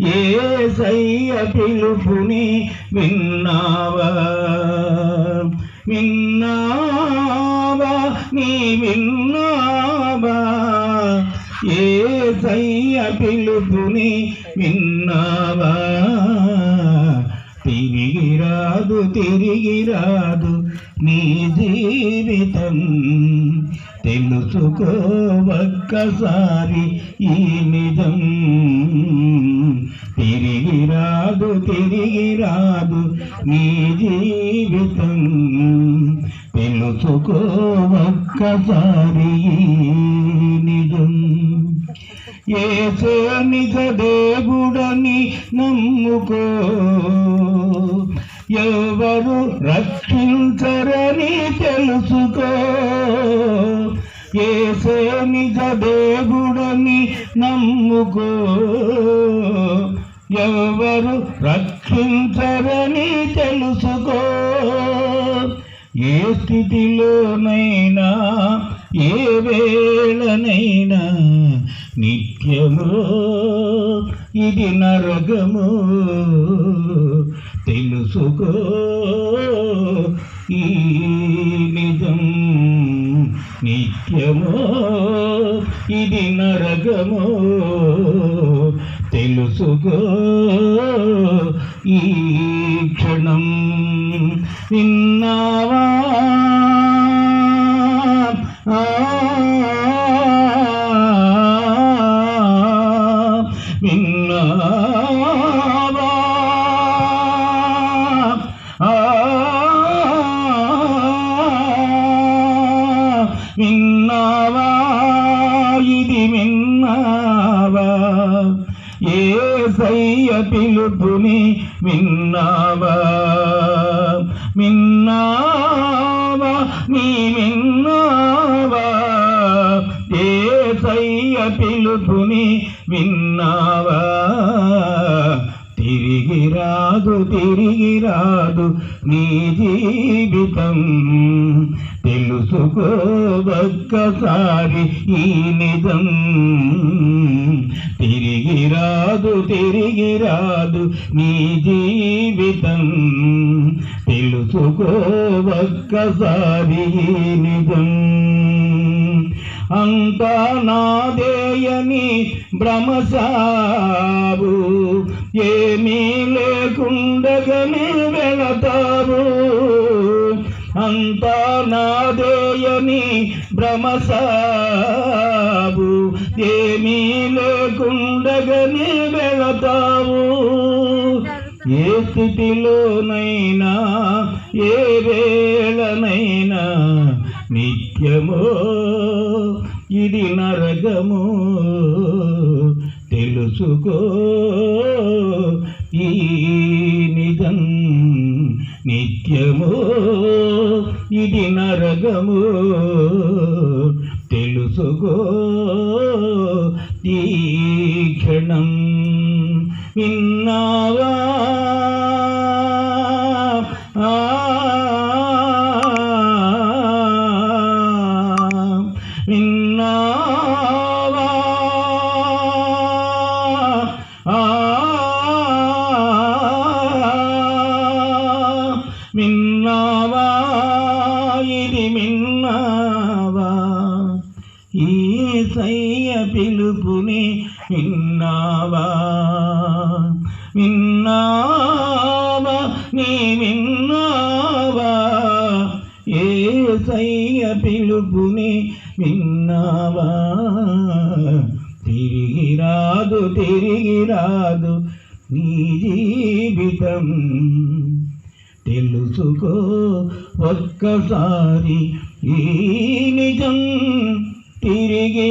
యేసయ్య పిలుపుని విన్నావా విన్నావా నీ విన్నావా యేసయ్య పిలుపుని విన్నావా తిరిగి రాదు నీ జీవితం తెలుసుకో ఒక్కసారి ఈ నిజం తిరిగి రాదు నీ జీవితం తెలుసుకో ఒక్కసారి ఈ నిజం యేసే నిజ దేవుడని నమ్ముకో ఎవరు రక్షించరని తెలుసుకో యేసే నిజ దేవుడని నమ్ముకో ఎవరు రక్షించరని తెలుసుకో ఏ స్థితిలోనైనా ఏ వేళనైనా నిత్యము ఇది నరకము తెలుసుకో ఈ నిజం నిత్యము ఇది నరకము తెలుసుకో ఈ క్షణం విన్నావా విన్నావా విన్నావా ఇది విన్నావా యేసయ్య పిలుపుని విన్నావా విన్నావా నీ విన్నావా యేసయ్య పిలుపుని విన్నావా తిరిగి రాదు నీ జీవితం తెలుసుకో ఒక్కసారి ఈ నిజం తిరిగి రాదు నీ జీవితం తెలుసుకో ఒక్కసారి ఈ నిజం అంతా నాదేయని భ్రమసావు ఏమీ లేకుండగని వెళతావు అంతా నాదేయని భ్రమసావు ఏమీ లేకుండగని వెళతావు ఏ స్థితిలోనైనా ఏ వేళనైనా నిత్యమో ఇది నరకము తెలుసుకో ఈ నిజం నిత్యమో ఇది నరకము తెలుసుకో ఈ క్షణం విన్నావా విన్నావా విన్నావా ఇది విన్నావా యేసయ్య పిలుపుని విన్నావా విన్నావా నీ విన్నావా యేసయ్య పిలుపుని విన్నావా తిరిగి రాదు నీ జీవితం తెలుసుకో ఒక్కసారి ఈ నిజం తిరిగి